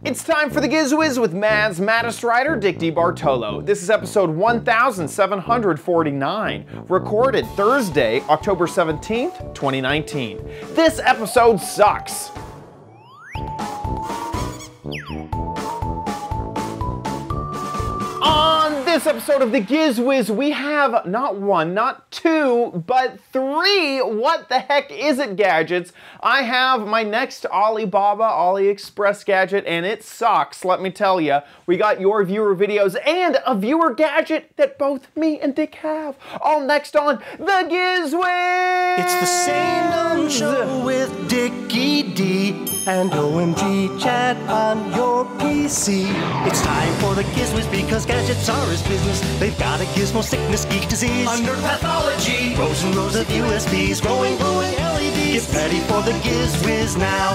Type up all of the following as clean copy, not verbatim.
It's time for the Giz Wiz with Mad's Maddest writer, Dick DeBartolo. This is episode 1749, recorded Thursday, October 17th, 2019. This episode sucks. On this episode of the Giz Wiz, we have not one, not two, but three what the heck is it gadgets. I have my next Alibaba AliExpress gadget, and it sucks, let me tell you. We got your viewer videos and a viewer gadget that both me and Dick have. All next on the Giz Wiz! It's the same dumb show with Dickie D and OMG chat on your PC. It's time for the Giz Wiz because gadgets are his business. They've got a gizmo sickness, geek disease, under pathology, rows and rows of USBs, glowing LEDs. Get ready for the Giz Wiz now.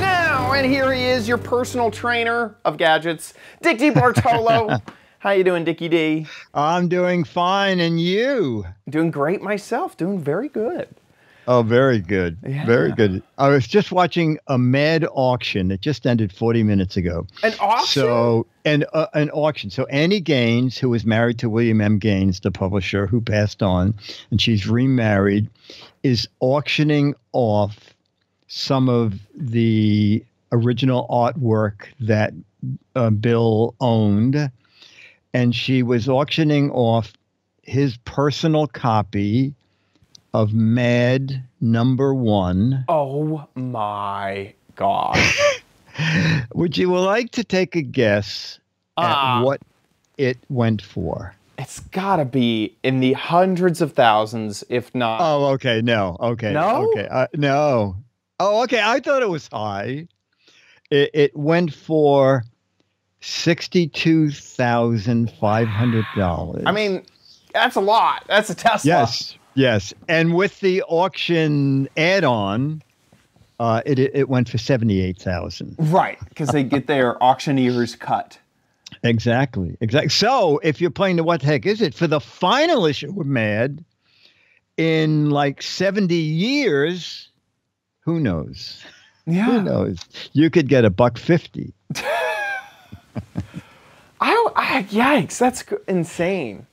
Now, and here he is, your personal trainer of gadgets, Dick DeBartolo. How you doing, Dickie D? I'm doing fine, and you? Doing great myself, doing very good. Oh, very good. Yeah. Very good. I was just watching a Mad auction that just ended 40 minutes ago. An auction? So, an auction. So Annie Gaines, who was married to William M. Gaines, the publisher who passed on, and she's remarried, is auctioning off some of the original artwork that Bill owned. And she was auctioning off his personal copy of Mad #1. Oh my gosh. Would you like to take a guess at what it went for? It's gotta be in the hundreds of thousands, if not. Oh, okay. No. Okay. No? Okay. No. Oh, okay. I thought it was high. It went for $62,500. I mean, that's a lot. That's a Tesla. Yes. Yes, and with the auction add-on, it went for $78,000. Right, because they get their auctioneer's cut. Exactly. So, if you're playing the what the heck is it for the final issue of Mad in like 70 years, who knows? Yeah. Who knows? You could get $150. Yikes! That's insane.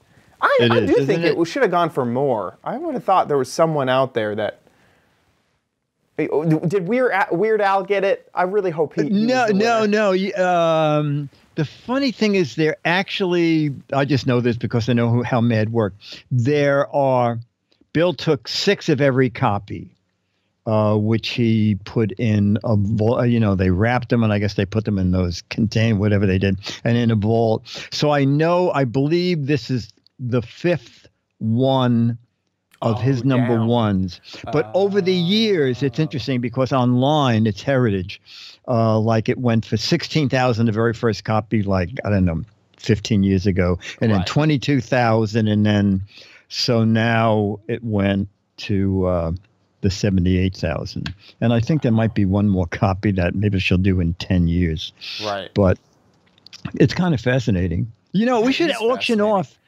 I do think it should have gone for more. I would have thought there was someone out there that. Did Weird Al get it? I really hope he. No. The funny thing is, they're actually. I just know this because I know how Mad worked. Bill took 6 of every copy, which he put in a vault. They wrapped them, and I guess they put them in those contained whatever they did, and in a vault. So I believe this is the 5th one of his #1s. But over the years, it's interesting because online it's heritage. Like it went for $16,000 the very first copy, like, I don't know, 15 years ago. And then $22,000. And then, so now it went to the $78,000. And I think there might be one more copy that maybe she'll do in 10 years. Right. But it's kind of fascinating. We should auction off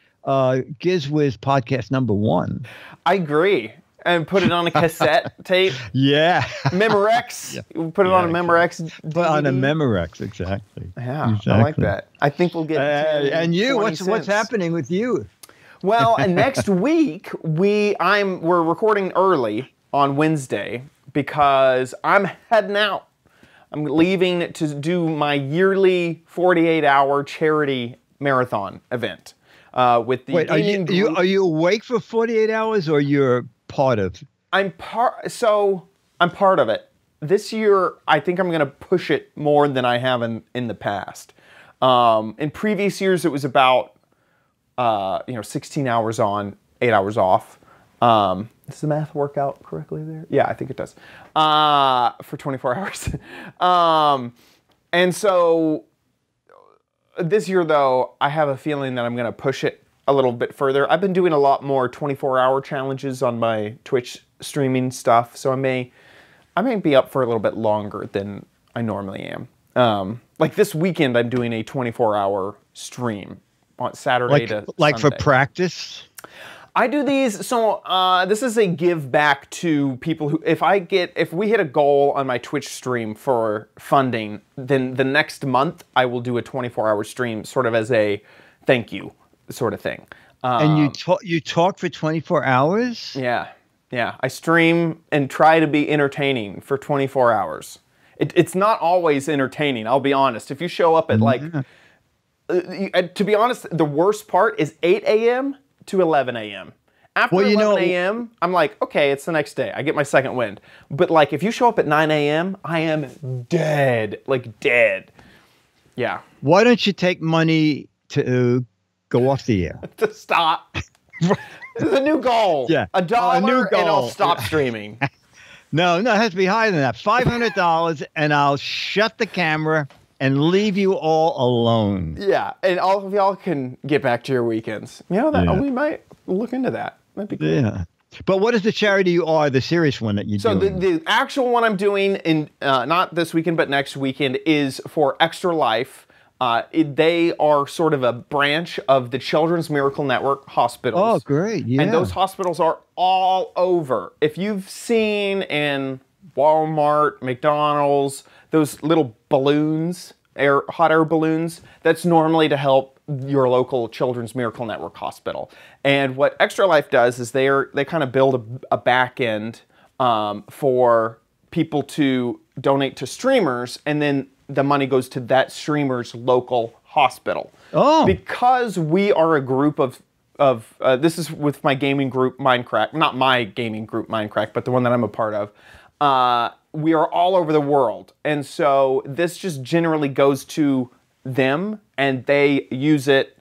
Giz Wiz podcast #1. I agree. And put it on a cassette tape. Yeah. Memorex. Yeah. Put it on a Memorex DVD. Put on a Memorex, exactly. Yeah, exactly. I like that. I think we'll get and you, what's happening with you? Well, next week we're recording early on Wednesday because I'm heading out. I'm leaving to do my yearly 48-hour charity marathon event. With the Wait, are you awake for 48 hours or you're part of? I'm part of it. This year, I think I'm going to push it more than I have in the past. In previous years, it was about 16 hours on, 8 hours off. Does the math work out correctly there? Yeah, I think it does. For 24 hours. And so this year, though, I have a feeling that I'm going to push it a little bit further. I've been doing a lot more 24-hour challenges on my Twitch streaming stuff, so I may be up for a little bit longer than I normally am. Like this weekend, I'm doing a 24-hour stream on Saturday to like Sunday. For practice? I do these, so this is a give back to people who, if we hit a goal on my Twitch stream for funding, then the next month I will do a 24-hour stream sort of as a thank you sort of thing. And you talk for 24 hours? Yeah. Yeah. I stream and try to be entertaining for 24 hours. It's not always entertaining, I'll be honest. If you show up at like, to be honest, the worst part is 8 a.m. to 11 a.m. After 11 a.m., I'm like, okay, it's the next day. I get my second wind. But like, if you show up at 9 a.m., I am dead. Like, dead. Yeah. Why don't you take money to go off the air? To stop. This is a new goal. Yeah. $1 a new goal. and I'll stop streaming. No, it has to be higher than that. $500 and I'll shut the camera and leave you all alone. Yeah, and all of y'all can get back to your weekends. You know, we might look into that. That'd be cool. Yeah. But what is the charity you are, the serious one that you're doing? So the actual one I'm doing, in not this weekend, but next weekend, is for Extra Life. They are sort of a branch of the Children's Miracle Network hospitals. Oh, great, yeah. And those hospitals are all over. If you've seen in Walmart, McDonald's, those little balloons, hot air balloons, that's normally to help your local Children's Miracle Network hospital. And what Extra Life does is they kind of build a back end for people to donate to streamers, and then the money goes to that streamer's local hospital. Oh. Because we are a group of this is with my gaming group Minecraft, not my gaming group Minecraft, but the one that I'm a part of. We are all over the world, and so this just generally goes to them, and they use it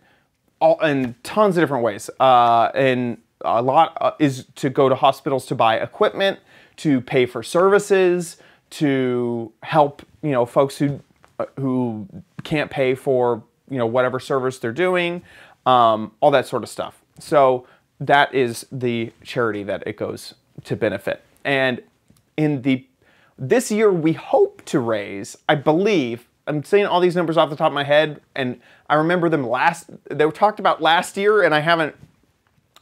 all in tons of different ways. And a lot is to go to hospitals to buy equipment, to pay for services, to help folks who can't pay for whatever service they're doing, all that sort of stuff. So that is the charity that it goes to benefit. And this year we hope to raise, I believe, I'm saying all these numbers off the top of my head, and I remember them they were talked about last year, and I haven't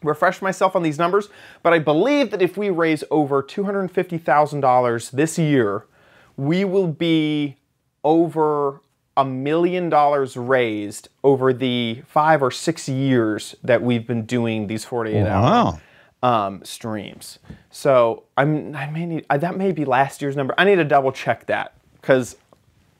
refreshed myself on these numbers, but I believe that if we raise over $250,000 this year, we will be over $1 million raised over the 5 or 6 years that we've been doing these 48-hour streams. So that may be last year's number. I need to double check that, because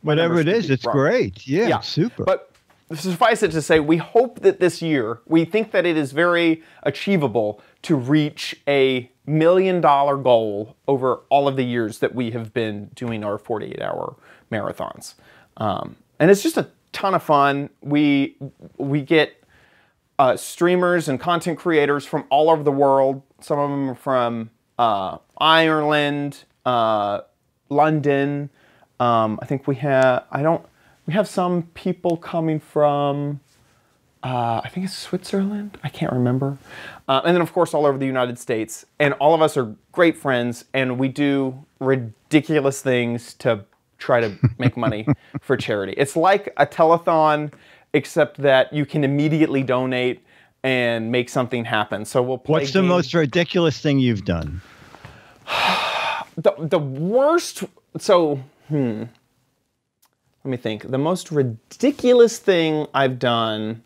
whatever it is, it's great. Yeah, super. But suffice it to say, we hope that this year, we think that it is very achievable to reach a $1 million goal over all of the years that we have been doing our 48-hour marathons. And it's just a ton of fun. We get streamers and content creators from all over the world. Some of them are from Ireland, London. I think we have some people coming from I think it's Switzerland. I can't remember. And then of course all over the United States. And all of us are great friends, and we do ridiculous things to try to make money for charity. It's like a telethon, except that you can immediately donate and make something happen. So we'll play What's the most ridiculous thing you've done? The worst, so, let me think. The most ridiculous thing I've done,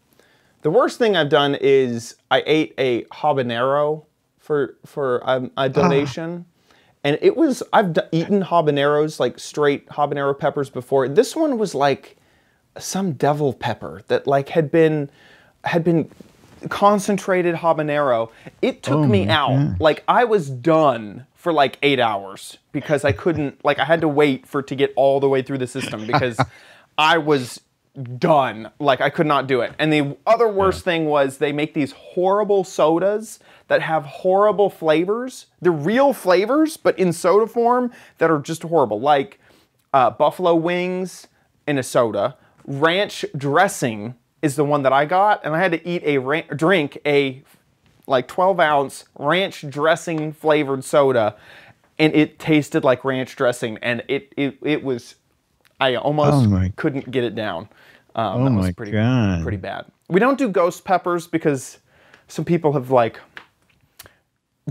the worst thing I've done is I ate a habanero for a donation. And it was, I've eaten habaneros, like straight habanero peppers before. This one was like some devil pepper that like had been concentrated habanero. It took me out. Like I was done for like 8 hours because I couldn't, like I had to wait for it to get all the way through the system because I was done. Like I could not do it. And the other worst thing was they make these horrible sodas that have horrible flavors. They're real flavors, but in soda form that are just horrible. Like buffalo wings in a soda. Ranch dressing is the one that I got, and I had to drink a like 12-ounce ranch dressing flavored soda, and it tasted like ranch dressing, and it was, I almost couldn't get it down. That was pretty bad. We don't do ghost peppers because some people have like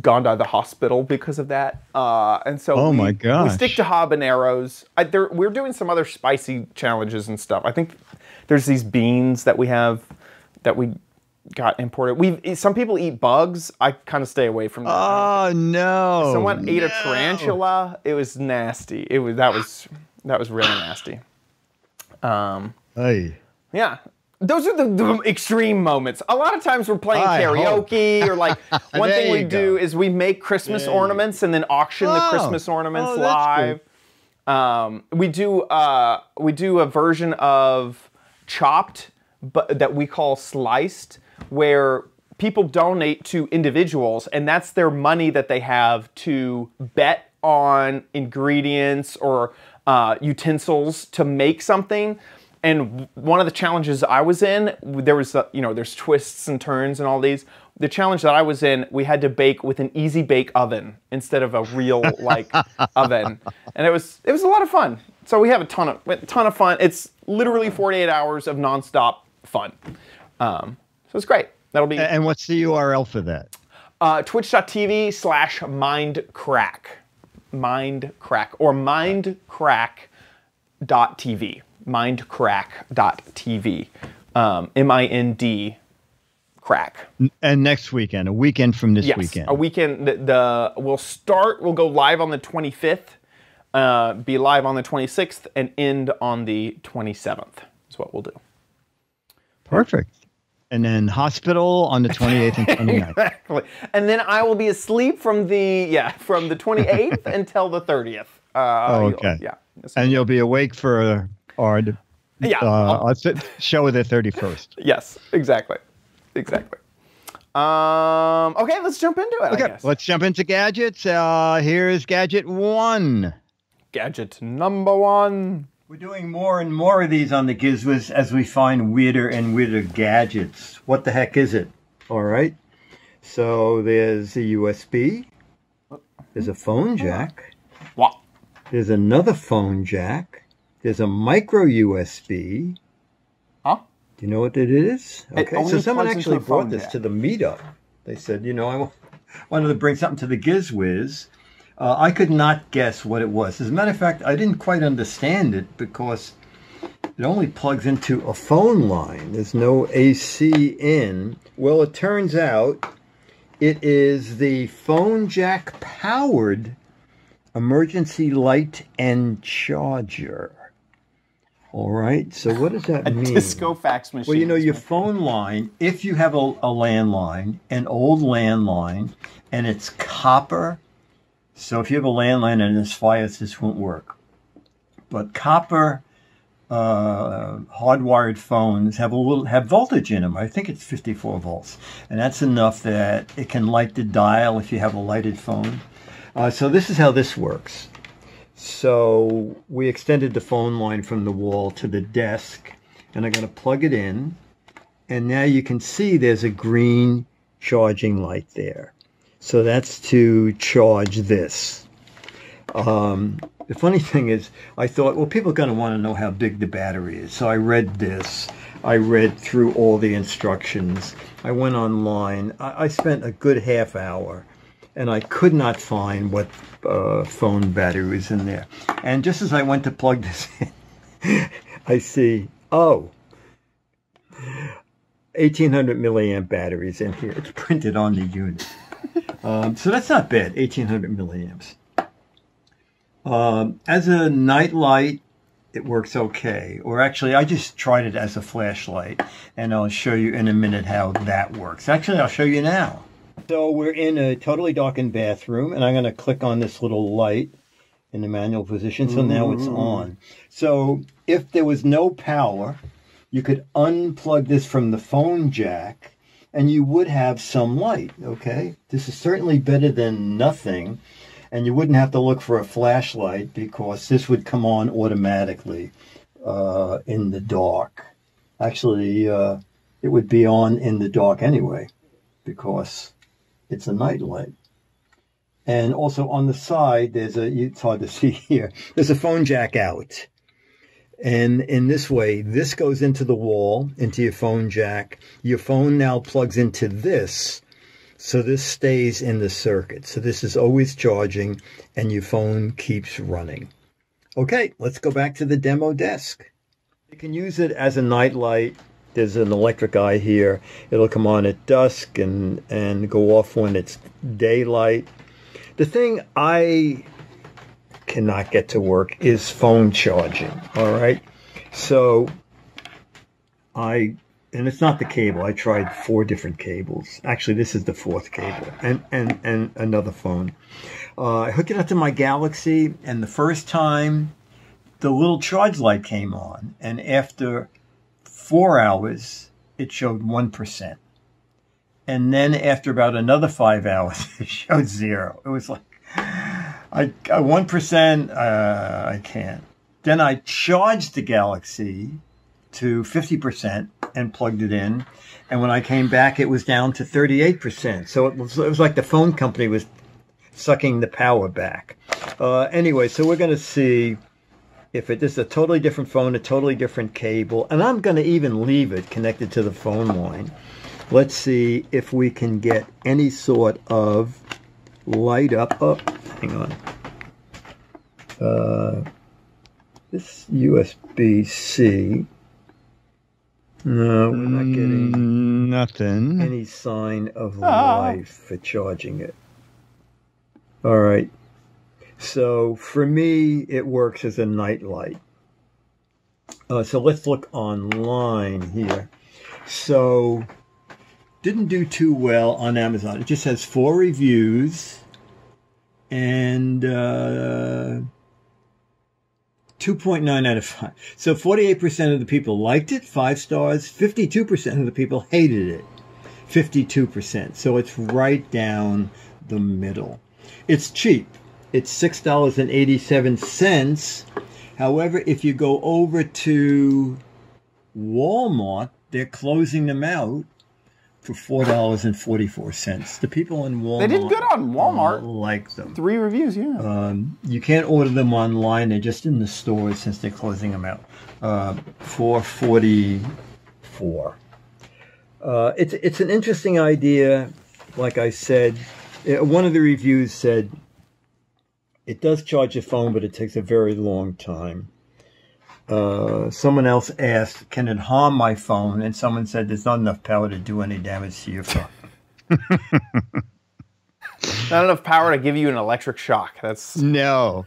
gone to the hospital because of that. And so Oh my we gosh. stick to habaneros. We're doing some other spicy challenges and stuff. I think there's these beans that we have that we got imported. Some people eat bugs. I kind of stay away from that. Oh no! Someone ate a tarantula. It was nasty. That was really nasty. Hey. Yeah. Those are the extreme moments. A lot of times we're playing karaoke or like one thing we do is we make Christmas ornaments and then auction the Christmas ornaments live. We do a version of Chopped, but that we call Sliced, where people donate to individuals and that's their money that they have to bet on ingredients or utensils to make something. And one of the challenges I was in, there was, there's twists and turns and all these. The challenge that I was in, we had to bake with an easy bake oven instead of a real oven, and it was a lot of fun. So we have a ton of fun. It's literally 48 hours of nonstop fun. So it's great. That'll be. And what's the URL for that? Twitch.tv/mindcrack, mindcrack or mindcrack.tv. mindcrack.tv. MIND crack. And next weekend, a weekend from this weekend. A weekend. We'll go live on the 25th, be live on the 26th, and end on the 27th is what we'll do. Perfect. And then hospital on the 28th and 29th. Exactly. And then I will be asleep from the 28th until the 30th. Okay. Yeah. And you'll be awake for our show of the 31st. Yes, exactly. Okay, let's jump into it. Okay, let's jump into gadgets. Here's gadget 1. Gadget number 1. We're doing more and more of these on the Giz Wiz as we find weirder and weirder gadgets. What the heck is it? All right. So there's a USB. There's a phone jack. What? There's another phone jack. There's a micro USB. Huh? Do you know what it is? Okay, so someone actually brought this jack to the meetup. They said, I wanted to bring something to the Giz Wiz. I could not guess what it was. As a matter of fact, I didn't quite understand it because it only plugs into a phone line. There's no AC in. Well, it turns out it is the phone jack powered emergency light and charger. All right, so what does that mean? A disco fax machine. Well, your phone line, if you have a landline, an old landline, and it's copper, so if you have a landline and it's Fios, this won't work. But copper hardwired phones have voltage in them. I think it's 54 volts, and that's enough that it can light the dial if you have a lighted phone. So this is how this works. So we extended the phone line from the wall to the desk, and I'm going to plug it in, and now you can see there's a green charging light there. So that's to charge this. The funny thing is, I thought, well, people are going to want to know how big the battery is. So I read this. I read through all the instructions. I went online. I spent a good half hour, and I could not find what phone battery was in there. And just as I went to plug this in, I see, 1800 milliamp batteries in here. It's printed on the unit. So that's not bad, 1800 milliamps. As a night light, it works okay. Or actually, I just tried it as a flashlight, and I'll show you in a minute how that works. Actually, I'll show you now. So we're in a totally darkened bathroom, and I'm going to click on this little light in the manual position. So now it's on. So if there was no power, you could unplug this from the phone jack, and you would have some light, okay? This is certainly better than nothing, and you wouldn't have to look for a flashlight because this would come on automatically in the dark. Actually, it would be on in the dark anyway because it's a night light. And also on the side, it's hard to see here, there's a phone jack out. And in this way, this goes into the wall, into your phone jack. Your phone now plugs into this, So this stays in the circuit. So this is always charging and your phone keeps running. Okay, let's go back to the demo desk. You can use it as a night light. There's an electric eye here. It'll come on at dusk and go off when it's daylight. The thing I cannot get to work is phone charging, all right? So and it's not the cable. I tried 4 different cables. Actually, this is the 4th cable and another phone. I hooked it up to my Galaxy, and the first time the little charge light came on, and after 4 hours, it showed 1%. And then after about another 5 hours, it showed 0. It was like, 1%, I can't. Then I charged the Galaxy to 50% and plugged it in. And when I came back, it was down to 38%. So it was like the phone company was sucking the power back. Anyway, so we're going to see if this is a totally different phone, a totally different cable, and I'm going to even leave it connected to the phone line. Let's see if we can get any sort of light up. Oh, hang on. This USB-C. No, we're not getting nothing. Any sign of life for charging it. All right. So for me, it works as a night light. So let's look online here. So didn't do too well on Amazon. It just has 4 reviews and 2.9 out of 5. So 48% of the people liked it, 5 stars. 52% of the people hated it, 52%. So it's right down the middle. It's cheap. It's $6.87. However, if you go over to Walmart, they're closing them out for $4.44. The people in Walmart, They did good on Walmart. Like them. 3 reviews, yeah. You can't order them online. They're just in the stores since they're closing them out. $4.44. It's an interesting idea. Like I said, one of the reviews said, it does charge your phone, but it takes a very long time. Someone else asked, can it harm my phone? And someone said, there's not enough power to do any damage to your phone. Not enough power to give you an electric shock. That's No.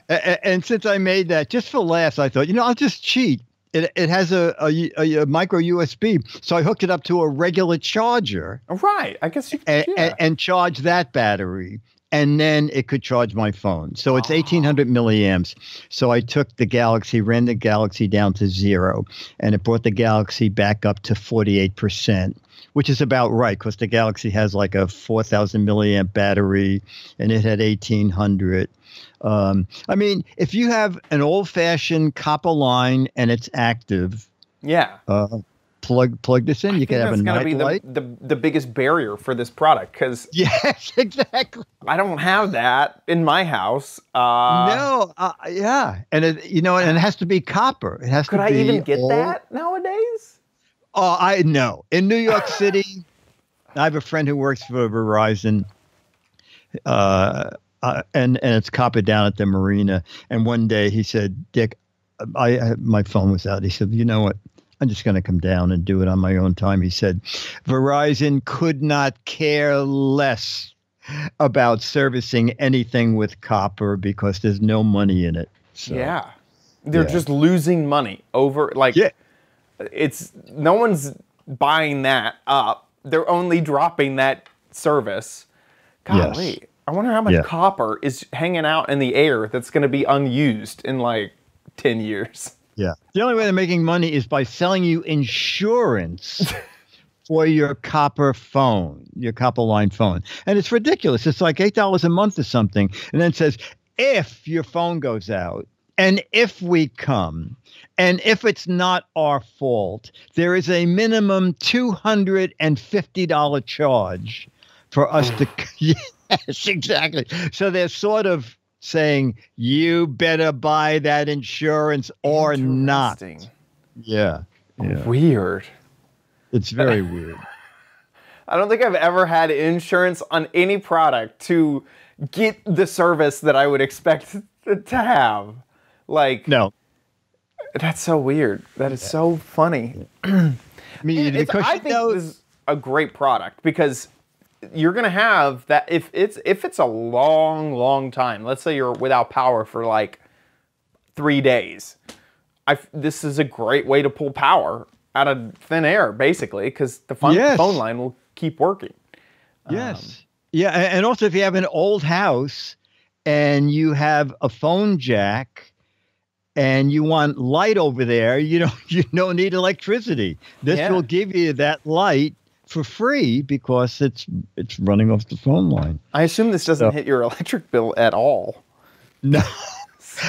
And since I made that, just for laughs, I thought, I'll just cheat. It has a micro USB, so I hooked it up to a regular charger. right. I guess you could, and charge that battery. And then it could charge my phone. So it's 1,800 milliamps. So I took the Galaxy, ran the Galaxy down to 0, and it brought the Galaxy back up to 48%, which is about right because the Galaxy has like a 4,000 milliamp battery, and it had 1,800. I mean, if you have an old-fashioned copper line and it's active, yeah. Plug this in. You can have a night light. The biggest barrier for this product because yes, exactly. I don't have that in my house. Yeah, and and it has to be copper. It has to be. Could I even get that nowadays? Oh, I know. In New York City, I have a friend who works for Verizon, and it's copper down at the marina. And one day he said, "Dick, my phone was out." He said, "You know what? I'm just going to come down and do it on my own time." He said, Verizon could not care less about servicing anything with copper because there's no money in it. So, yeah. They're just losing money over, it's no one's buying that up. They're only dropping that service. Golly, yes. I wonder how much copper is hanging out in the air that's going to be unused in 10 years. Yeah. The only way they're making money is by selling you insurance for your copper phone, your copper line phone. And it's ridiculous. It's like $8 a month or something. And then it says, if your phone goes out and if we come and if it's not our fault, there is a minimum $250 charge for us to. Yes, exactly. So they're sort of saying you better buy that insurance or not. Yeah. Weird. It's very weird. I don't think I've ever had insurance on any product to get the service that I would expect to have. Like, No. That's so weird. That is so funny. I mean, because I think this is a great product because you're gonna have that if it's a long time. Let's say you're without power for like 3 days. This is a great way to pull power out of thin air, basically, because the phone line will keep working. Yes. Yeah, and also if you have an old house and you have a phone jack and you want light over there, you don't need electricity. This will give you that light for free because it's running off the phone line. I assume this doesn't hit your electric bill at all. No.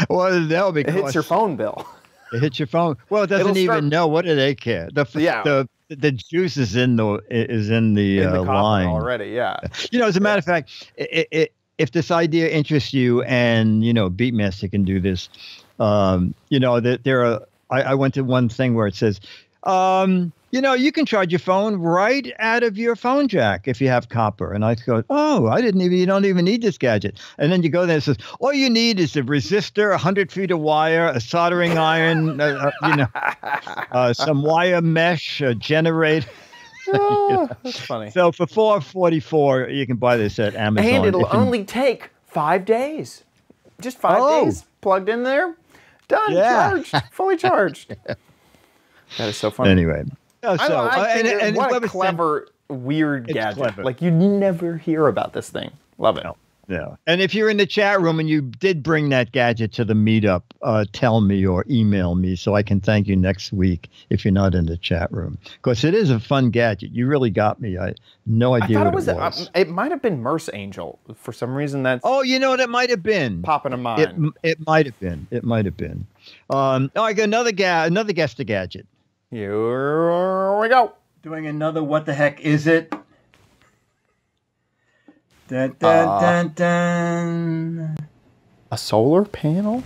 Well, no, because it hits your phone bill. It hits your phone. Well, it doesn't even know. What do they care? The juice is in the line already. Yeah. As a matter of fact, if this idea interests you, and Beatmaster can do this, that there are. I went to one thing where it says, you can charge your phone right out of your phone jack if you have copper. And I go, you don't even need this gadget. And then you go there and it says, all you need is a resistor, 100 feet of wire, a soldering iron, some wire mesh, a generator. That's funny. So for $4.44, you can buy this at Amazon. And it'll only take 5 days. Just 5 days plugged in there. Done. Charged. Fully charged. That is so funny. Anyway. What a clever, weird gadget. Clever. Like, you never hear about this thing. Love it. Yeah. And if you're in the chat room and you did bring that gadget to the meetup, tell me or email me so I can thank you next week if you're not in the chat room. Because it is a fun gadget. You really got me. I had no idea what it was. It might have been Merce Angel. For some reason, that's... Oh, what it might have been. Popping in mind. It might have been. It might have been. I got another guess the gadget. Here we go. Doing another what the heck is it? Dun, dun, dun, dun. A solar panel?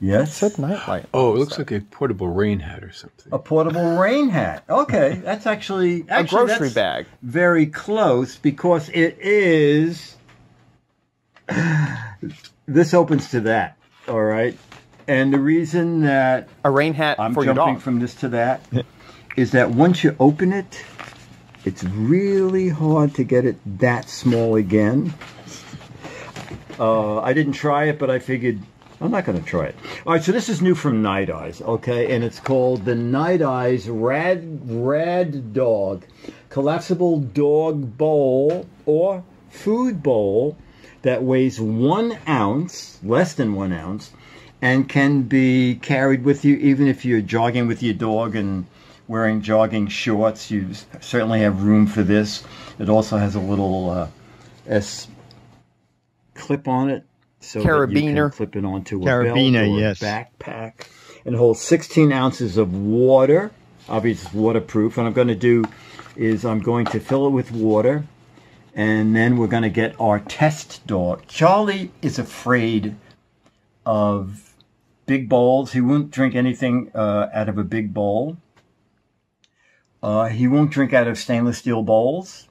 Yes. It said nightlight. Oh, it looks like a portable rain hat or something. A portable rain hat. Okay, that's actually a grocery bag. Very close because it is. This opens to that. All right. And the reason that a rain hat for your dog. I'm jumping from this to that is that once you open it, it's really hard to get it that small again. I didn't try it, but I figured I'm not going to try it. All right, so this is new from Night Eyes, okay? And it's called the Night Eyes Rad Dog Collapsible Dog Bowl or Food Bowl that weighs 1 ounce, less than 1 ounce, and can be carried with you even if you're jogging with your dog and wearing jogging shorts. You certainly have room for this. It also has a little S clip on it, so that you can clip it onto a belt or a backpack. And it holds 16 ounces of water. Obviously, it's waterproof. What I'm going to do is I'm going to fill it with water, and then we're going to get our test dog. Charlie is afraid of big bowls. He won't drink anything out of a big bowl. He won't drink out of stainless steel bowls.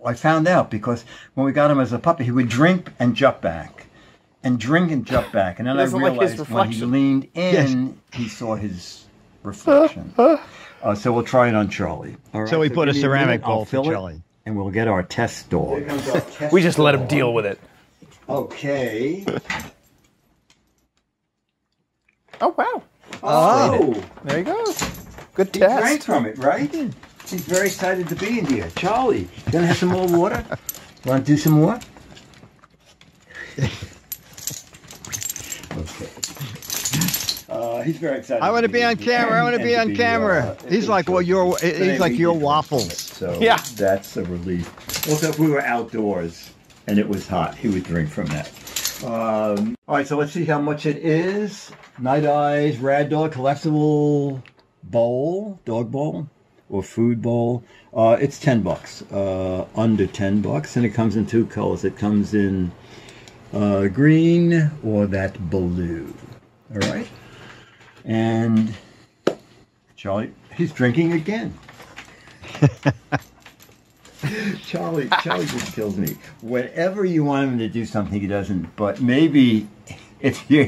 I found out because when we got him as a puppy, he would drink and jump back, and drink and jump back. And then I realized when he leaned in, he saw his reflection. So we'll try it on Charlie. All right, so we put a ceramic bowl for Charlie. And we'll get our test dog. Here comes our test we just let him deal with it. Okay. Oh, wow. Oh. There he goes. Good He test. drank from it, right? He's very excited to be in here. Charlie, you gonna have some more water? Want to do some more? Okay. He's very excited. I want to be on camera. I want to be on camera. He's like, well, he's like your waffles. So yeah, that's a relief. Also, if we were outdoors and it was hot, he would drink from that. All right, so let's see how much it is. Night Eyes Rad Dog Collapsible Bowl, dog bowl, or food bowl. It's $10, under $10, and it comes in 2 colors. It comes in green or that blue. All right, and Charlie, he's drinking again. Charlie just kills me. Whenever you want him to do something, he doesn't. But maybe if your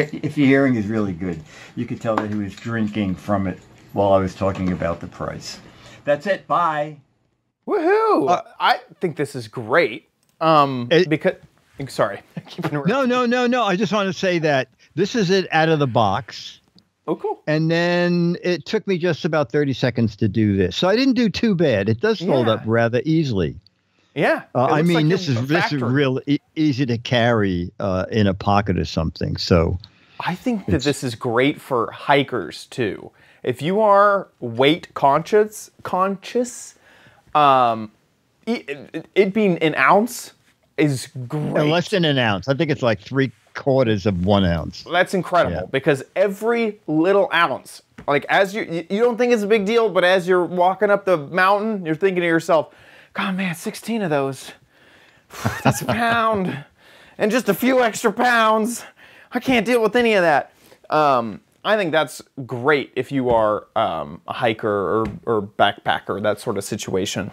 hearing is really good, you could tell that he was drinking from it while I was talking about the price. That's it. Bye. Woohoo! I think this is great. Because sorry, I keep interrupting. No. I just want to say that this is it out of the box. Oh, cool. And then it took me just about 30 seconds to do this. So I didn't do too bad. It does fold up rather easily. Yeah. I mean, this is real easy to carry in a pocket or something. So I think that this is great for hikers too. If you are weight conscious, it being an ounce is great. Less than an ounce. I think it's like 3/4 of 1 ounce. That's incredible because every little ounce, like as you don't think it's a big deal, but as you're walking up the mountain, you're thinking to yourself, God, man, 16 of those, that's a pound. And just a few extra pounds. I can't deal with any of that. I think that's great if you are a hiker or backpacker, that sort of situation.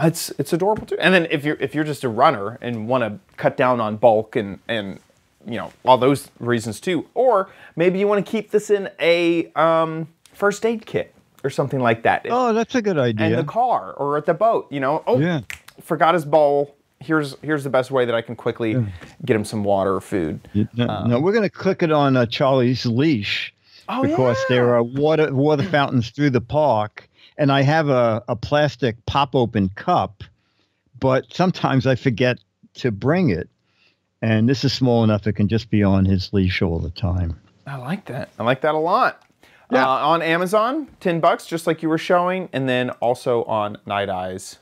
It's adorable too. And then if you're just a runner and want to cut down on bulk and you know all those reasons too, or maybe you want to keep this in a first aid kit or something like that. Oh, that's a good idea. In the car or at the boat, you know. Oh, forgot his bowl. Here's the best way that I can quickly get him some water or food. No, we're going to click it on Charlie's leash because there are water fountains through the park, and I have a plastic pop-open cup, but sometimes I forget to bring it, and this is small enough it can just be on his leash all the time. I like that. I like that a lot. Yeah. On Amazon, $10, just like you were showing, and then also on Night Eyes,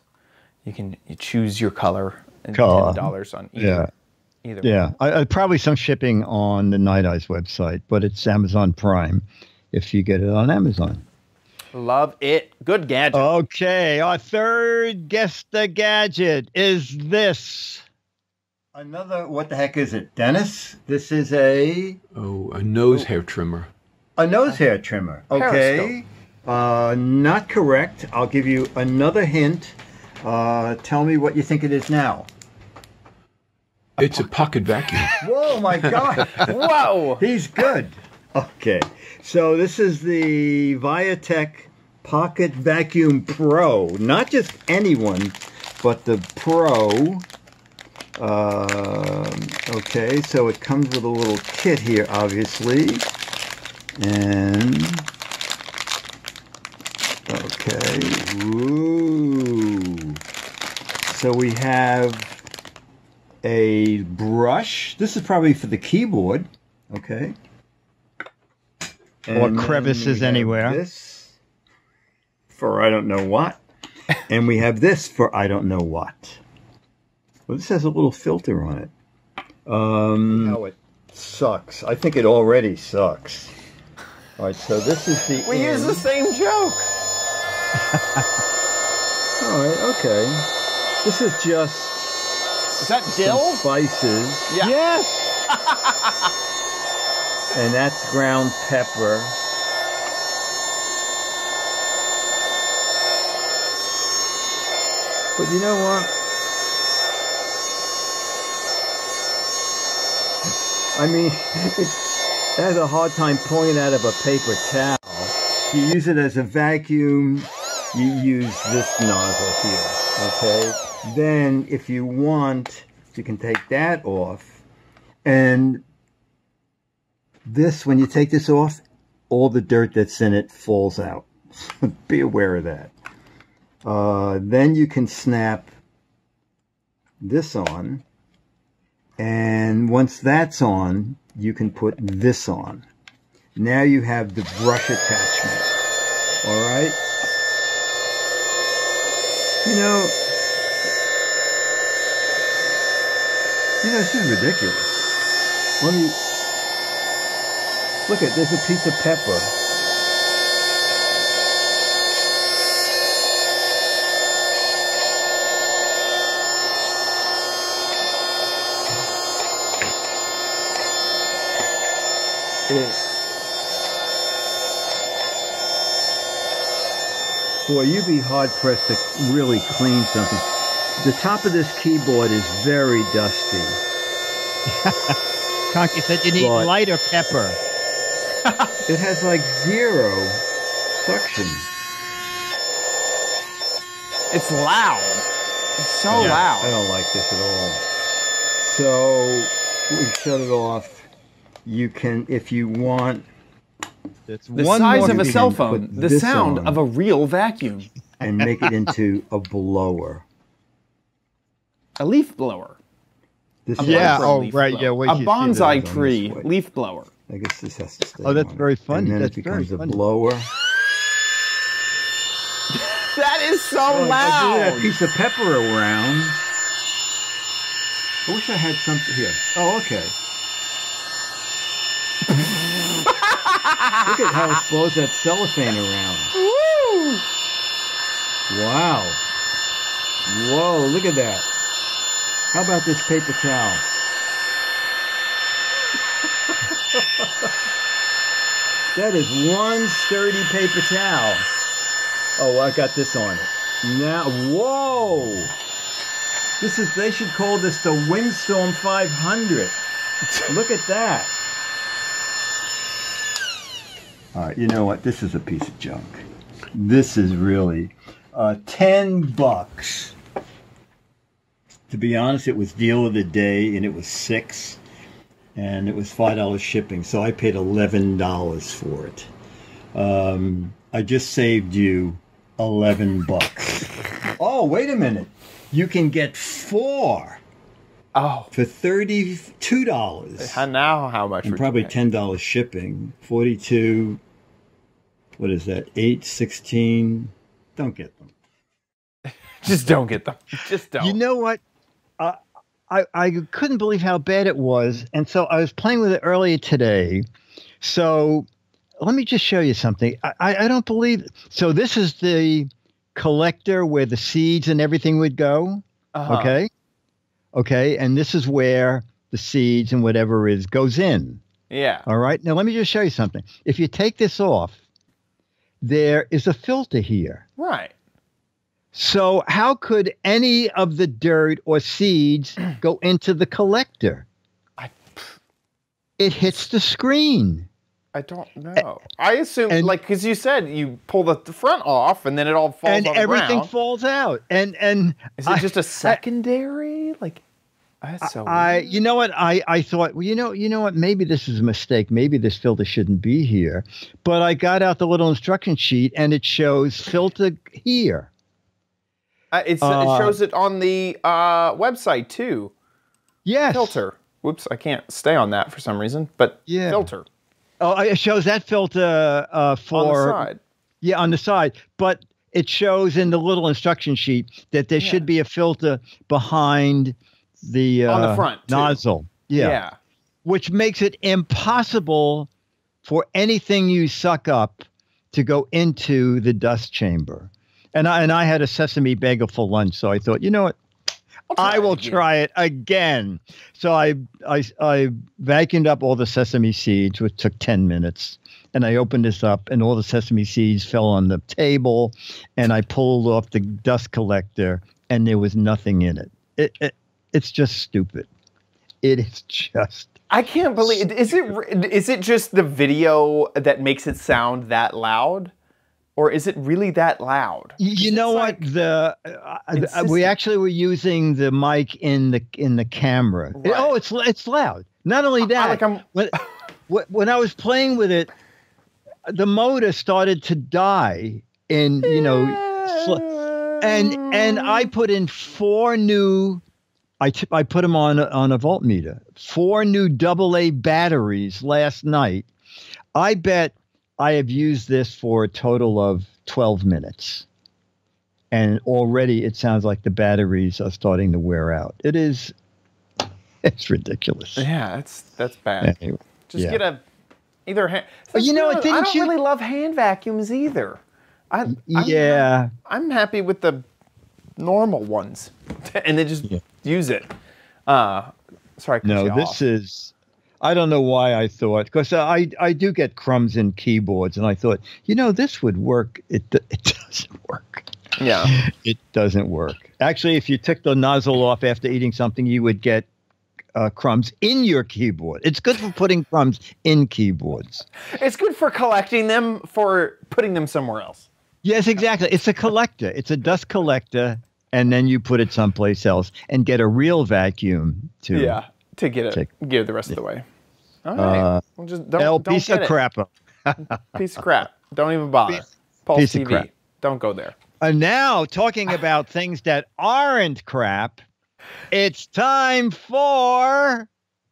you choose your color. And $10 on either. Yeah, I probably some shipping on the Night Eyes website, but it's Amazon Prime if you get it on Amazon. Love it. Good gadget. Okay, our third Guess the Gadget is this. Another, what the heck is it, Dennis? This is a nose hair trimmer. A nose hair trimmer. Okay. Not correct. I'll give you another hint. Tell me what you think it is now. It's a pocket vacuum. Whoa, my God. Whoa. He's good. Okay. So this is the Viatech Pocket Vacuum Pro. Not just any one, but the Pro. Okay, so it comes with a little kit here, obviously. And... okay. Ooh. So we have a brush. This is probably for the keyboard. Okay. Or crevices anywhere. This for I don't know what. And we have this for I don't know what. Well, this has a little filter on it. How it sucks. I think it already sucks. All right, so this is the We use the same joke. All right, okay. This is just... Is that dill? Spices. Yeah. Yes! And that's ground pepper. But you know what? I mean, it has a hard time pulling it out of a paper towel. You use it as a vacuum. You use this nozzle here, okay? Then, if you want, you can take that off. And this, when you take this off, all the dirt that's in it falls out. Be aware of that. Then you can snap this on. And once that's on, you can put this on. Now you have the brush attachment. All right? You know, this is ridiculous. Let me look at. There's a piece of pepper. Boy, you'd be hard pressed to really clean something. The top of this keyboard is very dusty. Conky said you need But- lighter pepper. It has like 0 suction. It's loud. It's so I loud. don't like this at all. So we shut it off. You can, if you want, It's The one size more of a you cell can phone. put The this sound on. of a real vacuum. and make it into a blower. A leaf blower. This Yeah, Micro oh, leaf right, blower. yeah, wait A till you see bonsai those on tree this way. leaf blower. I guess this has to stay. Oh, that's on. very funny. And then That's it very becomes a funny. blower. That is so Oh, if I do that loud. piece of pepper around. I wish I had something here. Oh, okay. Look at how it blows that cellophane around. Wow. Whoa, look at that. How about this paper towel? That is one sturdy paper towel. Oh, I got this on it. Now, whoa! This is, they should call this the Windstorm 500. Look at that. All right, you know what? This is a piece of junk. This is really $10. To be honest, it was deal of the day, and it was $6, and it was $5 shipping. So I paid $11 for it. I just saved you $11. Oh, wait a minute! You can get 4 Oh. for $32. Now how much? And would probably you pay? $10 shipping. 42. What is that? 8, 16. Don't get them. Just don't get them. Just don't. You know what? I couldn't believe how bad it was. And so I was playing with it earlier today. So let me just show you something. I don't believe. So this is the collector where the seeds and everything would go. Uh-huh. Okay. Okay. And this is where the seeds and whatever is goes in. Yeah. All right. Now let me just show you something. If you take this off, there is a filter here. Right. So how could any of the dirt or seeds go into the collector? It hits the screen. I don't know. I assume, and- like, because you said you pull the front off and then it all falls And on the everything ground. falls out. And Is it just a secondary? Like, that's so weird. you know what? I thought, well, you know what? Maybe this is a mistake. Maybe this filter shouldn't be here. But I got out the little instruction sheet and it shows filter here. It shows it on the website, too. Yes. Filter. Whoops, I can't stay on that for some reason, but Yeah. filter Oh, it shows that filter for on the side. Yeah, on the side. But it shows in the little instruction sheet that there should be a filter behind the On the front, too. nozzle. Yeah. Which makes it impossible for anything you suck up to go into the dust chamber. And I had a sesame bagel for lunch, so I thought, you know what? I will try it again. So I vacuumed up all the sesame seeds, which took 10 minutes. And I opened this up, and all the sesame seeds fell on the table. And I pulled off the dust collector, and there was nothing in it. It's just stupid. It is just. I can't believe. Is it just the video that makes it sound that loud? Or is it really that loud? You know what? We actually were using the mic in the camera. Right. Oh, it's loud. Not only that, when I was playing with it, the motor started to die, and and I put in 4 new. I put them on a voltmeter. 4 new AA batteries last night. I bet I have used this for a total of 12 minutes. And already it sounds like the batteries are starting to wear out. It's ridiculous. Yeah, that's bad. Anyway, Just get either hand. But you know what, I didn't don't you- really love hand vacuums either. I'm happy with the normal ones, and then just use it. Sorry, I cut you No, off. this is. I don't know why I thought, because I do get crumbs in keyboards, and I thought, this would work. It doesn't work. Yeah. It doesn't work. Actually, if you took the nozzle off after eating something, you would get crumbs in your keyboard. It's good for putting crumbs in keyboards. It's good for collecting them, for putting them somewhere else. Yes, exactly. It's a collector. It's a dust collector, and then you put it someplace else and get a real vacuum to get it the rest of the way. All right. Well, just don't piece get of it. crap. Piece of crap. Don't even bother. Pulse piece of TV. crap. Don't go there. And now, talking about things that aren't crap, it's time for...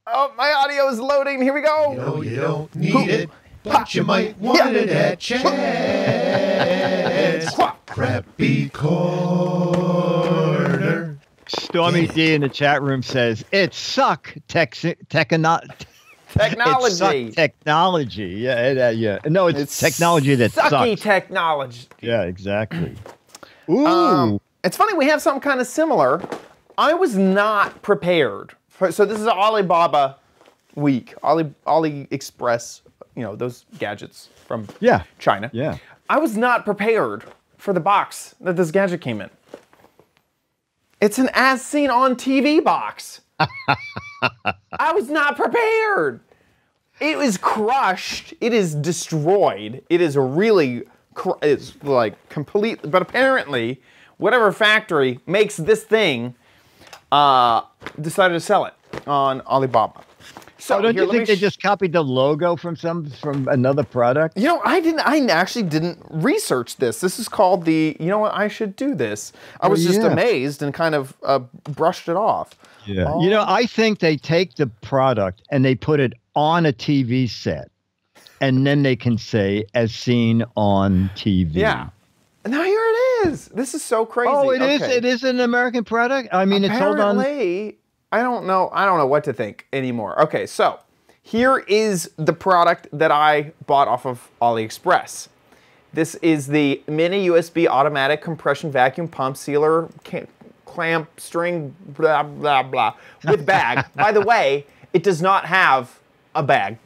Oh, my audio is loading. Here we go. No, you don't need it, but you might want it at Chad's Crappy Corner. Stormy D in the chat room says, it's technology. Technology. It technology. Yeah. No, it's technology that sucks. Sucky technology. Yeah, exactly. Ooh. It's funny, we have something kind of similar. I was not prepared. So this is Alibaba week. AliExpress, those gadgets from China. Yeah. I was not prepared for the box that this gadget came in. It's an as seen on TV box. I was not prepared. It was crushed. It is destroyed. It is really, it's like complete, but apparently whatever factory makes this thing decided to sell it on Alibaba. So don't you think they just copied the logo from another product? I actually didn't research this. This is called I should do this. I was just amazed and kind of brushed it off. Yeah. I think they take the product and they put it on a TV set, and then they can say, as seen on TV. Yeah. Now here it is. This is so crazy. Oh, it is. It is an American product. I mean, it's sold on. I don't know what to think anymore. Okay, so here is the product that I bought off of AliExpress. This is the mini USB automatic compression vacuum pump sealer clamp string blah blah blah with bag. By the way, it does not have a bag.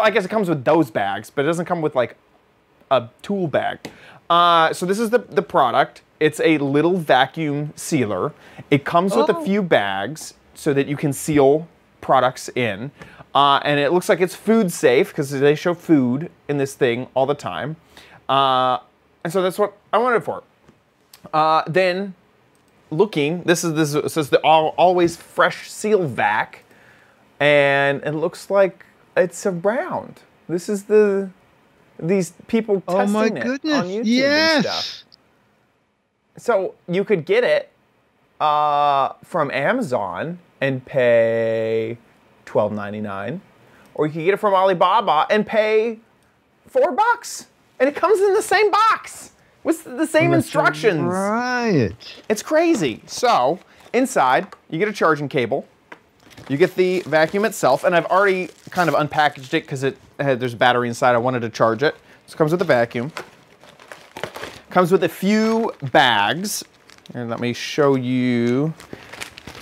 I guess it comes with those bags, but it doesn't come with like a tool bag. So this is the product. It's a little vacuum sealer. It comes with a few bags so that you can seal products in. And it looks like it's food safe because they show food in this thing all the time. And so that's what I wanted it for. Then looking, this says the always fresh seal vac. And it looks like it's around. This is these people testing it on YouTube and stuff. So you could get it from Amazon and pay $12.99, or you could get it from Alibaba and pay $4, and it comes in the same box with the same instructions. Right. It's crazy. So inside, you get a charging cable. You get the vacuum itself, and I've already kind of unpackaged it because there's a battery inside. I wanted to charge it. So it comes with the vacuum. Comes with a few bags, and let me show you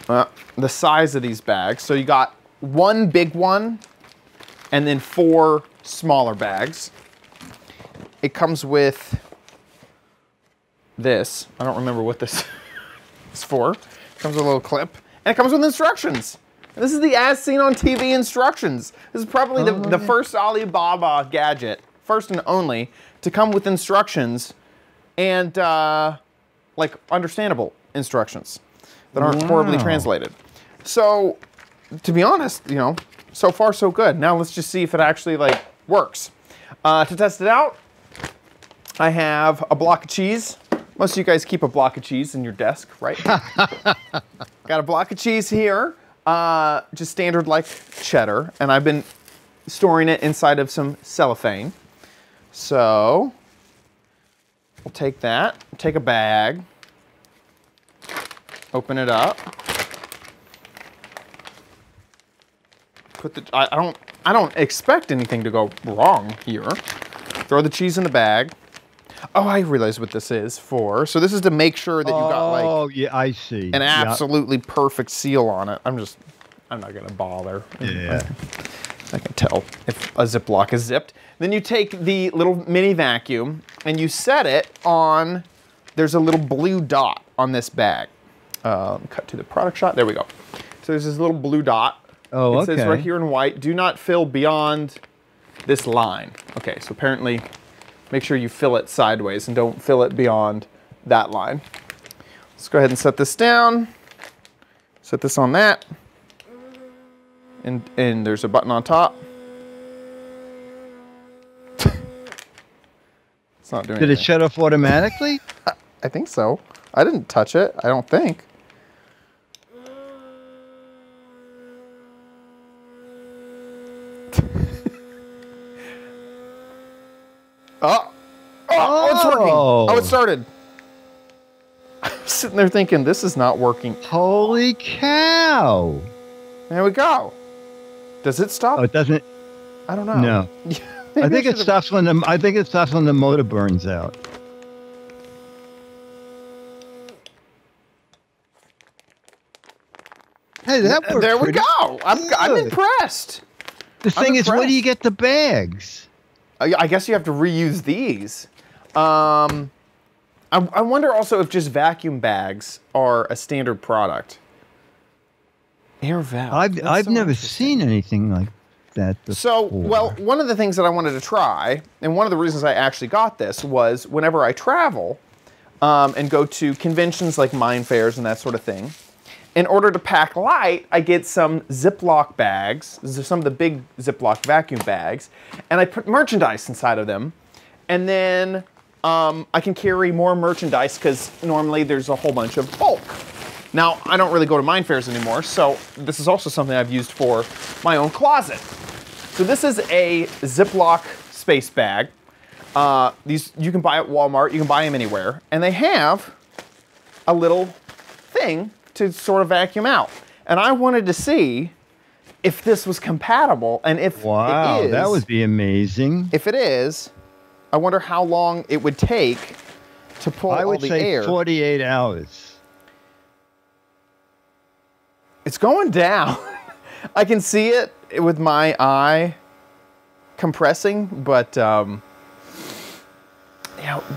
the size of these bags. So you got one big one, and then 4 smaller bags. It comes with this. I don't remember what this is for. It comes with a little clip, and it comes with instructions. This is the as seen on TV instructions. This is probably the first Alibaba gadget, first and only, to come with instructions. And like understandable instructions that aren't horribly translated. So, to be honest, so far so good. Now let's just see if it actually works. To test it out, I have a block of cheese. Most of you guys keep a block of cheese in your desk, right? Got a block of cheese here, just standard like cheddar, and I've been storing it inside of some cellophane. So we'll take that, take a bag, open it up. Put the, I don't expect anything to go wrong here. Throw the cheese in the bag. Oh, I realize what this is for. So this is to make sure that you got yeah, I see. an absolutely perfect seal on it. I'm just I'm not gonna bother. Yeah. I can tell if a Ziploc is zipped. Then you take the little mini vacuum and you set it on, there's a little blue dot on this bag. Cut to the product shot, there we go. So there's this little blue dot. Oh, It says right here in white, do not fill beyond this line. Okay, so apparently make sure you fill it sideways and don't fill it beyond that line. Let's go ahead and set this down. Set this on that. And there's a button on top. It's not doing Did it anything. shut off automatically? I think so. I didn't touch it, I don't think. Oh, it's working. Oh, it started. I'm sitting there thinking, this is not working. Holy cow! There we go. Does it stop? Oh, it doesn't. I don't know. No. I think it stops when the. I think it stops when the motor burns out. Hey, that worked. There we pretty go. I'm good. impressed. The thing is, where do you get the bags? I guess you have to reuse these. I wonder also if just vacuum bags are a standard product. Air valve. I've never seen anything like that before. So, well, one of the things that I wanted to try, and one of the reasons I actually got this was whenever I travel and go to conventions like mine fairs and that sort of thing, in order to pack light, I get some Ziploc bags, some of the big Ziploc vacuum bags, and I put merchandise inside of them. And then I can carry more merchandise because normally there's a whole bunch of bulk. Now, I don't really go to mine fairs anymore, so this is also something I've used for my own closet. So this is a Ziploc space bag. These you can buy at Walmart, you can buy them anywhere, and they have a little thing to sort of vacuum out. And I wanted to see if this was compatible, and if it is, that would be amazing. If it is, I wonder how long it would take to pull I all would the say air. 48 hours. It's going down. I can see it with my eye compressing, but yeah,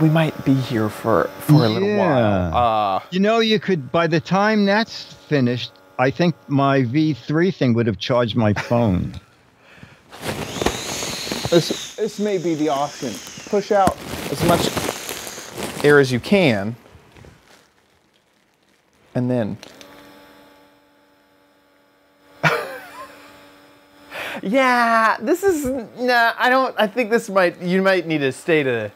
we might be here for a little while. You know, you could, by the time that's finished, I think my V3 thing would have charged my phone. This may be the option. Push out as much air as you can, and then. Yeah, this is nah. I think this might. You might need to stay to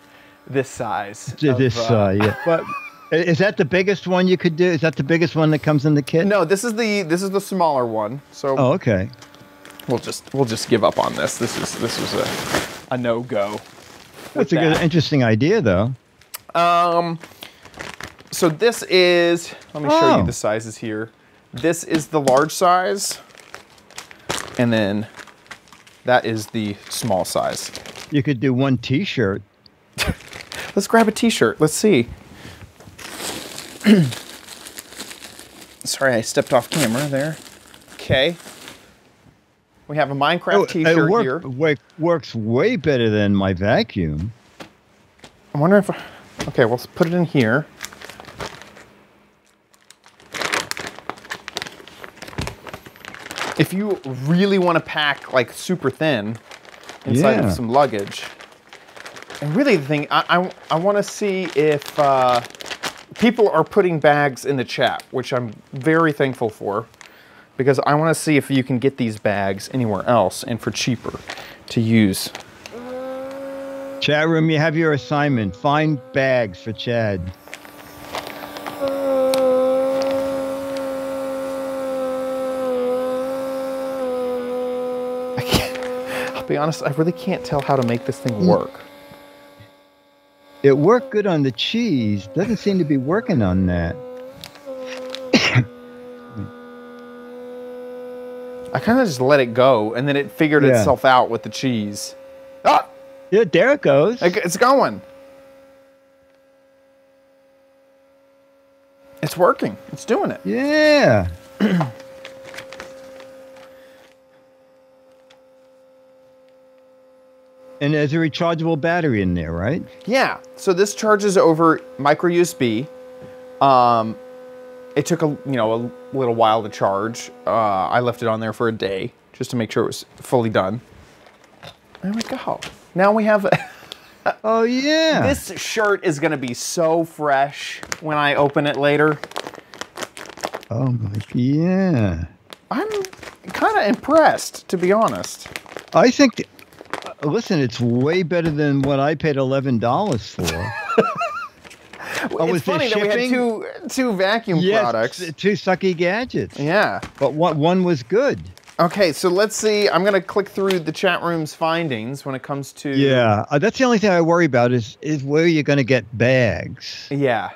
this size. To this size, yeah. But is that the biggest one you could do? Is that the biggest one that comes in the kit? No, this is the smaller one. So Oh, okay. we'll just give up on this. This was a no go. That's a good, interesting idea, though. So this is. Let me show Oh. you the sizes here. This is the large size, and then that is the small size. You could do one T-shirt. Let's grab a T-shirt. Let's see. Sorry, I stepped off camera there. Okay. We have a Minecraft T-shirt here. Works way better than my vacuum. I wonder if. Okay, we'll put it in here. If you really want to pack like super thin inside of some luggage, and really the thing, I want to see if people are putting bags in the chat, which I'm very thankful for, because I want to see if you can get these bags anywhere else and for cheaper to use. Chat room, you have your assignment. Find bags for Chad. I'll be honest, I really can't tell how to make this thing work. It worked good on the cheese. Doesn't seem to be working on that. I kind of just let it go, and then it figured itself out with the cheese. Ah! Yeah, there it goes. It's going. It's working. It's doing it. Yeah. And there's a rechargeable battery in there, right? Yeah. So this charges over micro USB. It took a little while to charge. I left it on there for a day just to make sure it was fully done. There we go. Now we have. Oh yeah. This shirt is gonna be so fresh when I open it later. Oh my, yeah. I'm kind of impressed, to be honest. I think. Listen, it's way better than what I paid $11 for. It's funny that we had two vacuum products. Two sucky gadgets. Yeah. But one was good. Okay, so let's see. I'm going to click through the chat room's findings when it comes to... Yeah, that's the only thing I worry about is where you're going to get bags. Yeah.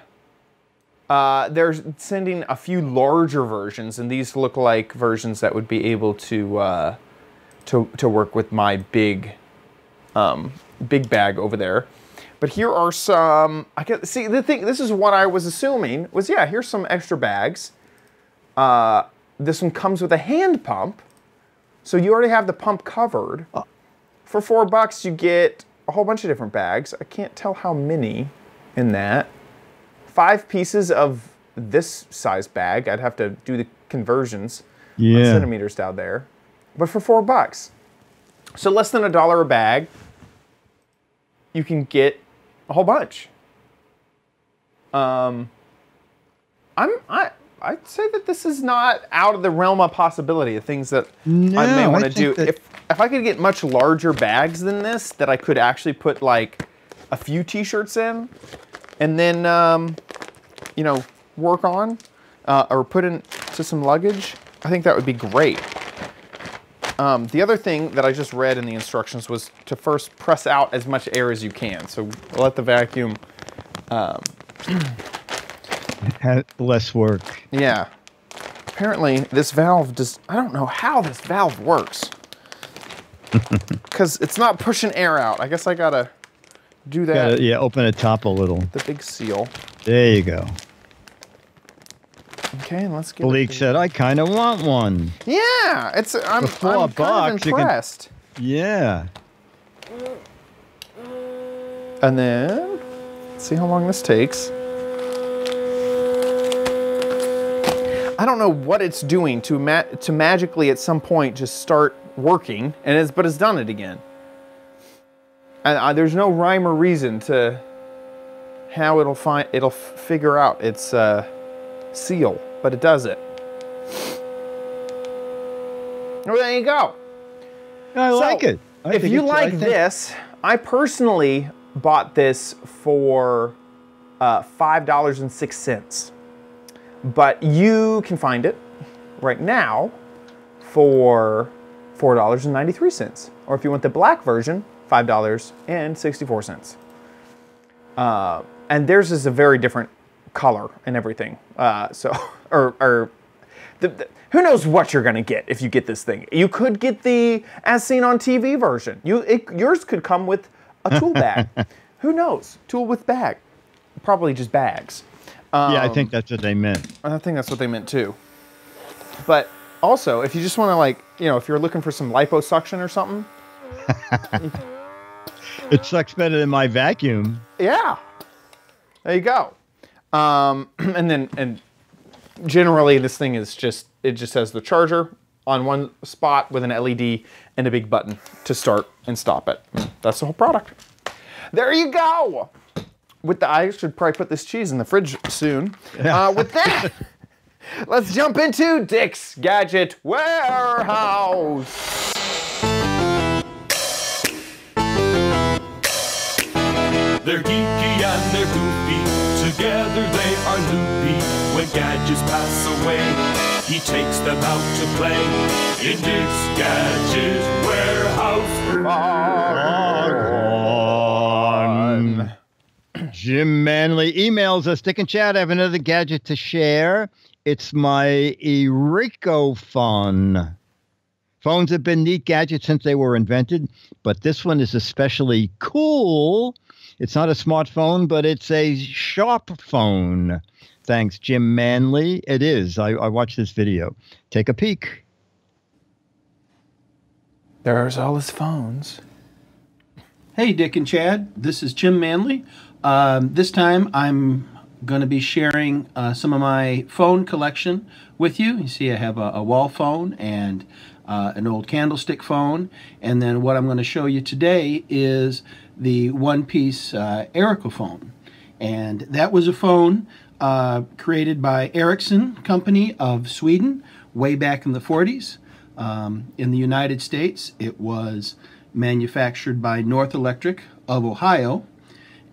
They're sending a few larger versions, and these look like versions that would be able to work with my big bag over there. But here are some, see, this is what I was assuming was, yeah, here's some extra bags. This one comes with a hand pump. So you already have the pump covered. For $4, you get a whole bunch of different bags. I can't tell how many in that. 5 pieces of this size bag. I'd have to do the conversions on centimeters down there. But for $4. So less than $1 a bag, you can get a whole bunch. I'd say that this is not out of the realm of possibility of things that I may want to do. If I could get much larger bags than this, that I could actually put like a few t-shirts in, and then work on or put into some luggage, I think that would be great. The other thing that I just read in the instructions was to first press out as much air as you can. So let the vacuum... Had less work. Yeah. Apparently this valve does... I don't know how this valve works. Because it's not pushing air out. I guess I gotta do that. Open the top a little. The big seal. There you go. Okay, let's get. Bleak said, "I kind of want one." Yeah, I'm kind of impressed. Yeah. And then let's see how long this takes. I don't know what it's doing to magically at some point just start working, but it's done it again. And there's no rhyme or reason to how it'll figure out its seal, but it does it. Oh, there you go. I like it. If you like this, I personally bought this for $5.06. But you can find it right now for $4.93. Or if you want the black version, $5.64. And theirs is a very different color and everything. Who knows what you're gonna get if you get this thing? You could get the as seen on TV version. Yours could come with a tool bag. Who knows? Tool with bag. Probably just bags. Yeah, I think that's what they meant. I think that's what they meant too. But also, if you just want to if you're looking for some liposuction or something. It sucks better than my vacuum. Yeah. There you go. And generally this thing is just has the charger on one spot with an LED and a big button to start and stop it. That's the whole product. There you go. I should probably put this cheese in the fridge soon. With that, let's jump into Dick's Gadget Warehouse. They're geeky and they're goofy, together they are loopy. When gadgets pass away, he takes them out to play. In Dick's Gadget Warehouse. Jim Manley emails us, Dick and Chad, I have another gadget to share. It's my Erico phone. Phones have been neat gadgets since they were invented, but this one is especially cool. It's not a smartphone, but it's a sharp phone. Thanks, Jim Manley. It is. I watched this video. Take a peek. There's all his phones. Hey, Dick and Chad. This is Jim Manley. This time I'm going to be sharing some of my phone collection with you. You see I have a wall phone and an old candlestick phone. And then what I'm going to show you today is the one-piece Erica phone. And that was a phone created by Ericsson Company of Sweden way back in the 40s. In the United States, it was manufactured by North Electric of Ohio,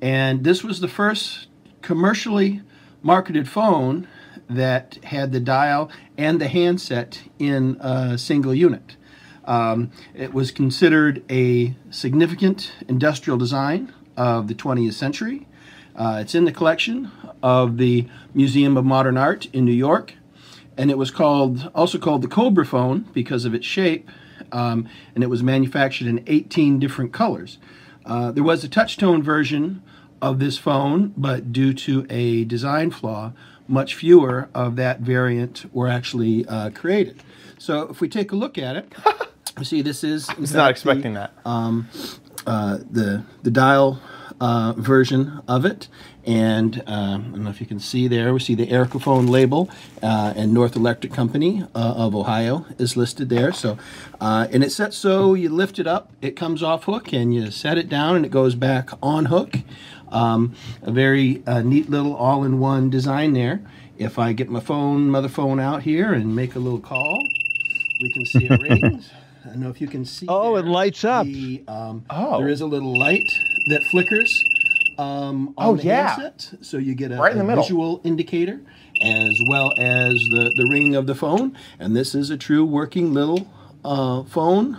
and this was the first commercially marketed phone that had the dial and the handset in a single unit. It was considered a significant industrial design of the 20th century. It's in the collection of the Museum of Modern Art in New York, and it was also called the Cobra phone because of its shape. And it was manufactured in 18 different colors. There was a touch-tone version of this phone, but due to a design flaw, much fewer of that variant were actually created. So if we take a look at it, you see this is... I was not expecting that. The dial version of it. And I don't know if you can see there, we see the Erica phone label, and North Electric Company of Ohio is listed there. So, and it's set so you lift it up, it comes off hook, and you set it down and it goes back on hook. A very neat little all-in-one design there. If I get my mother phone out here and make a little call, we can see it rings. I don't know if you can see. Oh, it lights up. There is a little light that flickers on the handset, so you get right in the middle. Visual indicator as well as the ringing of the phone. And this is a true working little phone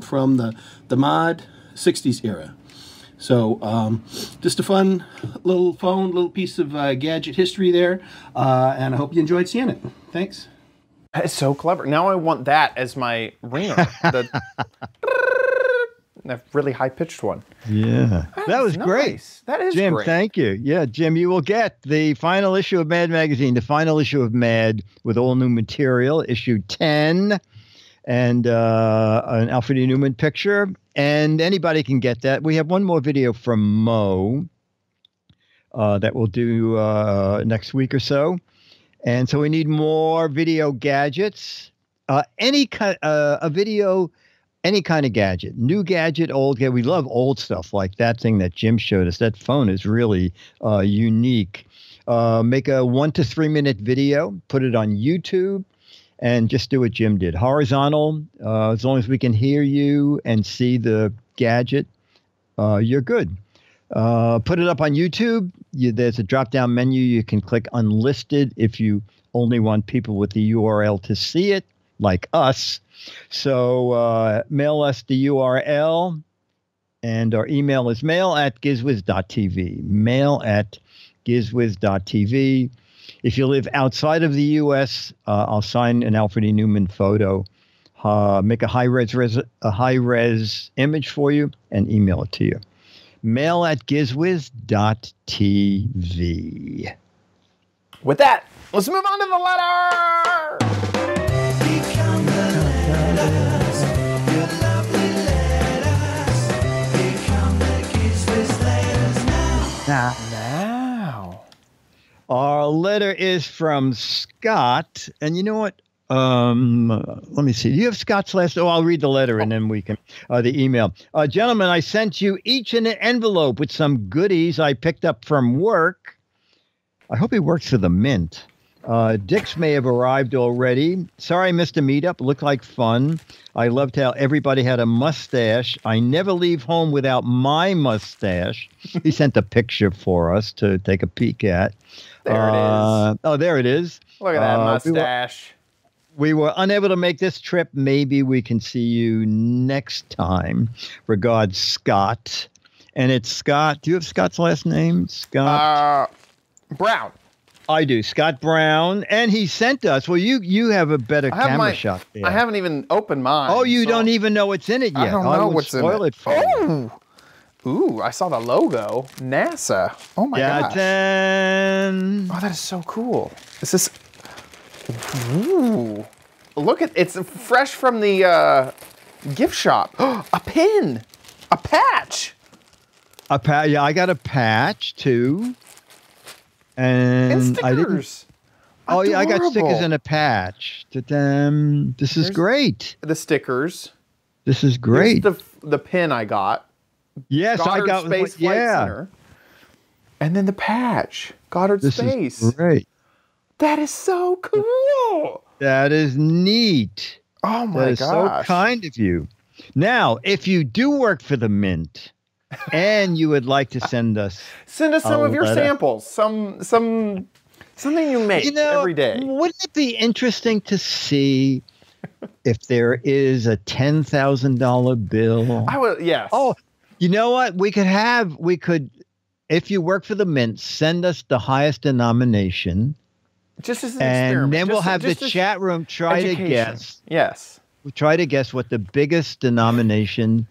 from the mod 60s era. So just a fun little phone, little piece of gadget history there, and I hope you enjoyed seeing it. Thanks. That is so clever. Now I want that as my ringer. That really high-pitched one. Yeah. That was nice. Great. That is Jim, great. thank you. Yeah, Jim, you will get the final issue of Mad Magazine, the final issue of Mad with all new material, issue 10, and an Alfred E. Newman picture. And anybody can get that. We have one more video from Mo that we'll do next week or so. And so we need more video gadgets. Any kind of gadget, new gadget, old gadget. We love old stuff like that thing that Jim showed us. That phone is really unique. Make a 1 to 3 minute video, put it on YouTube, and just do what Jim did. Horizontal, as long as we can hear you and see the gadget, you're good. Put it up on YouTube. There's a drop-down menu. You can click unlisted if you only want people with the URL to see it, like us. So mail us the URL, and our email is mail@gizwiz.tv. Mail@gizwiz.tv. If you live outside of the U.S., I'll sign an Alfred E. Newman photo, make a high-res image for you, and email it to you. Mail@gizwiz.tv. With that, let's move on to the letter. Become the letters, your lovely letters. Become the Giz Wiz letters now. Now. Our letter is from Scott, and you know what? Let me see. Do you have Scott's last? Oh, I'll read the letter and then we can, the email. Gentlemen, I sent you each an envelope with some goodies I picked up from work. I hope he works for the Mint. Dick's may have arrived already. Sorry I missed a meetup. Looked like fun. I loved how everybody had a mustache. I never leave home without my mustache. He sent a picture for us to take a peek at. There it is. Oh, there it is. Look at that mustache. We were unable to make this trip. Maybe we can see you next time. Regards, Scott. And it's Scott. Do you have Scott's last name? Scott? Brown. I do. Scott Brown. And he sent us. Well, you have a better camera shot there. I haven't even opened mine. Oh, you don't even know what's in it yet. I don't know what's in it. For you. Ooh, I saw the logo. NASA. Oh my gosh. Oh, that is so cool. Is this... Ooh. Look at it's fresh from the gift shop. A pin. A patch. Yeah, I got a patch too. And I didn't. stickers. Oh yeah, I got stickers Adorable. and a patch. This is great. The stickers. This is great. Here's the pin I got. Yes, I Goddard got Space Flight yeah. Center. And then the patch. Goddard This Space. is great. That is so cool. That is neat. Oh my That is so gosh. kind of you. Now, if you do work for the Mint and you would like to send us Send us some a of your letter. samples. Something you make every day. Wouldn't it be interesting to see if there is a $10,000 bill? I would, yes. Oh, you know what? We could, if you work for the Mint, send us the highest denomination. Just as an And experiment. then we'll Just- have the just as chat room try to education. guess. Yes. We'll try to guess what the biggest denomination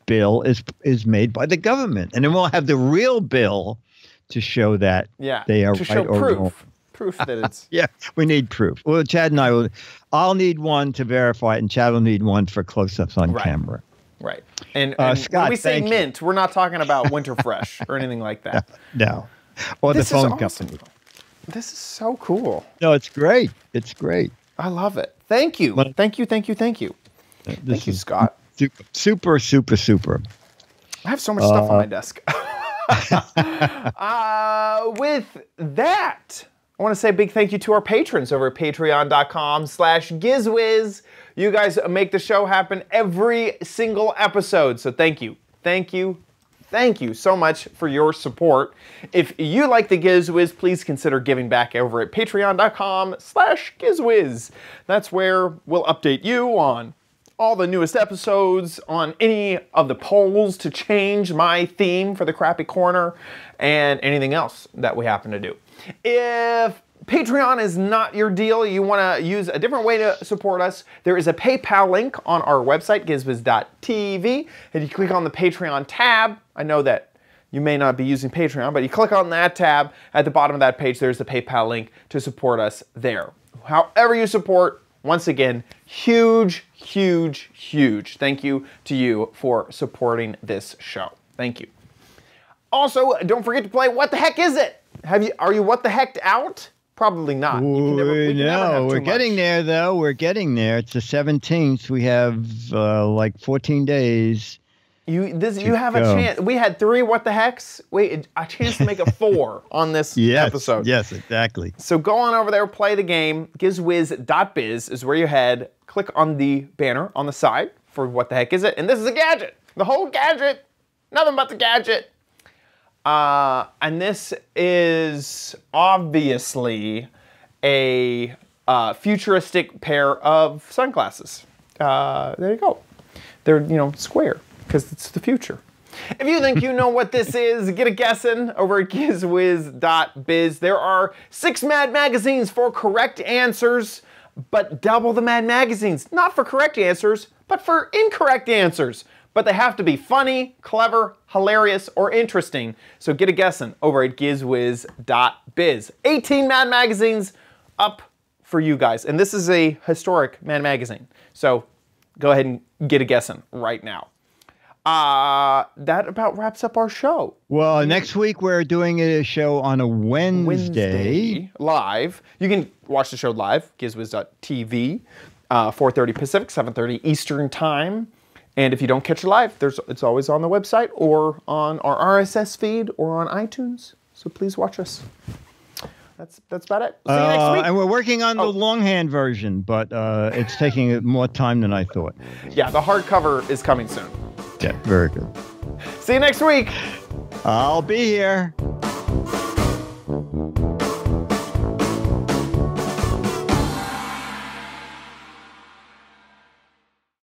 bill is made by the government. And then we'll have the real bill to show that Yeah. they are to right show or proof. wrong. Proof that it's Yeah, we need proof. Well, Chad and I will. I'll need one to verify it, and Chad will need one for close-ups on Right. camera. right. And Scott, when we say thank you. mint, we're not talking about Winter Fresh or anything like that. No, or This the is phone awesome. company. This is so cool. No, it's great. It's great. I love it. Thank you. But- Thank you. Thank you. Thank you. This Thank you, is Scott. super, super, super. I have so much stuff on my desk. With that, I want to say a big thank you to our patrons over at patreon.com/Giz Wiz. You guys make the show happen every single episode, so thank you. Thank you. Thank you so much for your support. If you like the Giz Wiz, please consider giving back over at patreon.com/Giz Wiz. That's where we'll update you on all the newest episodes, on any of the polls to change my theme for the Crappy Corner, and anything else that we happen to do. If Patreon is not your deal, you want to use a different way to support us, there is a PayPal link on our website, gizwiz.tv, and you click on the Patreon tab. I know that you may not be using Patreon, but you click on that tab. At the bottom of that page, there's the PayPal link to support us there. However you support, once again, huge, huge, huge thank you to you for supporting this show. Thank you. Also, don't forget to play What the Heck Is It? Are you what the hecked out? Probably not. We can never have No, we're too getting much. there, though. We're getting there. It's the 17th. We have like 14 days. You have a go. chance. We had 3 what the hecks. Wait, a chance to make a 4 on this episode. Yes, exactly. So go on over there, play the game. Gizwiz.biz is where you head. Click on the banner on the side for What the Heck Is It? And this is a gadget. The whole gadget. Nothing but the gadget. And this is obviously a futuristic pair of sunglasses. There you go. They're, square because it's the future. If you think you know what this is, get a guessing over at gizwiz.biz. There are 6 Mad magazines for correct answers, but double the Mad magazines. Not for correct answers, but for incorrect answers. But they have to be funny, clever, hilarious, or interesting. So get a guessing over at gizwiz.biz. 18 Mad magazines up for you guys. And this is a historic Mad magazine. So go ahead and get a guessing right now. That about wraps up our show. Well, next week we're doing a show on a Wednesday. Live. You can watch the show live, gizwiz.tv, 4:30 Pacific, 7:30 Eastern Time. And if you don't catch it live, it's always on the website or on our RSS feed or on iTunes. So please watch us. That's about it. See you next week. And we're working on the longhand version, but it's taking more time than I thought. Yeah, the hardcover is coming soon. Yeah, very good. See you next week. I'll be here.